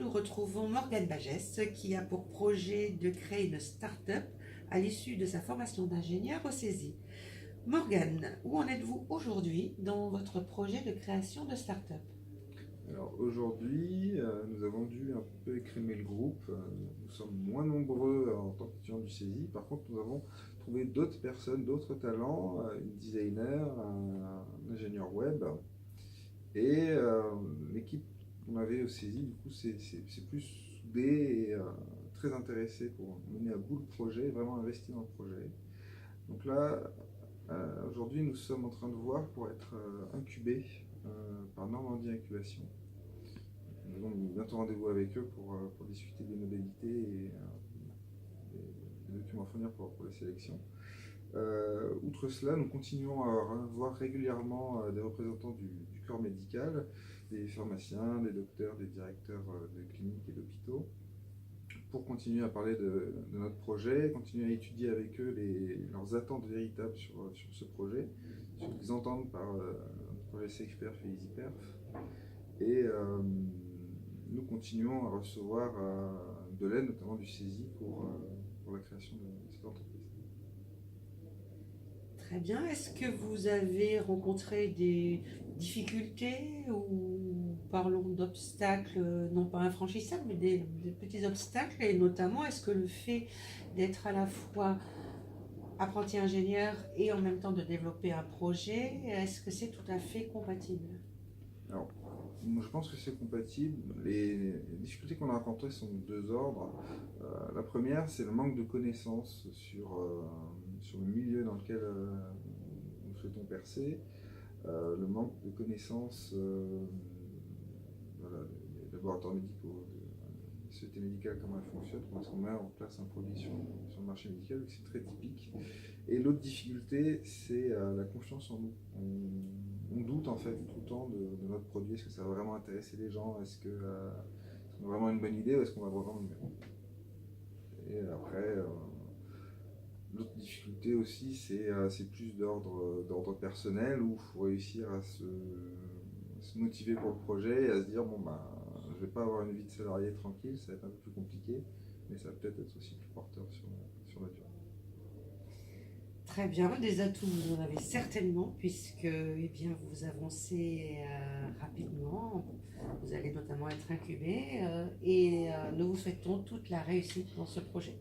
nous retrouvons Morgane Bagès qui a pour projet de créer une start-up à l'issue de sa formation d'ingénieur au CESI. Morgane, où en êtes-vous aujourd'hui dans votre projet de création de start-up? Alors aujourd'hui, nous avons dû un peu écrémer le groupe. Nous sommes moins nombreux en tant qu'étudiants du CESI. Par contre, nous avons trouvé d'autres personnes, d'autres talents, une designer, un ingénieur web. Et l'équipe qu'on avait au CESI, du coup, c'est plus soudé et très intéressé pour mener à bout le projet, vraiment investi dans le projet. Donc là, aujourd'hui, nous sommes en train de voir pour être incubés par Normandie Incubation. Nous avons bientôt rendez-vous avec eux pour discuter des modalités et des documents à fournir pour la sélection. Outre cela, nous continuons à voir régulièrement des représentants du corps médical, des pharmaciens, des docteurs, des directeurs de cliniques et d'hôpitaux, pour continuer à parler de notre projet, continuer à étudier avec eux leurs attentes véritables sur ce projet, sur ce qu'ils entendent par le projet CEXPERF et EasyPerf. Et nous continuons à recevoir de l'aide, notamment du CESI, pour la création de cette entreprise. Très bien. Est-ce que vous avez rencontré des difficultés ou parlons d'obstacles, non pas infranchissables, mais des petits obstacles? Et notamment, est-ce que le fait d'être à la fois apprenti ingénieur et en même temps de développer un projet, est-ce que c'est tout à fait compatible? Alors, je pense que c'est compatible. Les difficultés qu'on a rencontrées sont de deux ordres. La première, c'est le manque de connaissances sur le milieu dans lequel nous souhaitons percer. Le manque de connaissances voilà, des laboratoires médicaux, des sociétés médicales, comment elles fonctionnent, comment est-ce qu'on met en place un produit sur le marché médical, c'est très typique. Et l'autre difficulté, c'est la confiance en nous. On doute en fait tout le temps de notre produit. Est-ce que ça va vraiment intéresser les gens? Est-ce qu'on a vraiment une bonne idée ou est-ce qu'on va vraiment le mettre? Et après, l'autre difficulté aussi, c'est plus d'ordre personnel où il faut réussir à se motiver pour le projet et à se dire bon, ben, je ne vais pas avoir une vie de salarié tranquille, ça va être un peu plus compliqué, mais ça va peut-être être aussi plus porteur sur la durée. Très bien, des atouts vous en avez certainement puisque eh bien, vous avancez rapidement, vous allez notamment être incubé et nous vous souhaitons toute la réussite dans ce projet.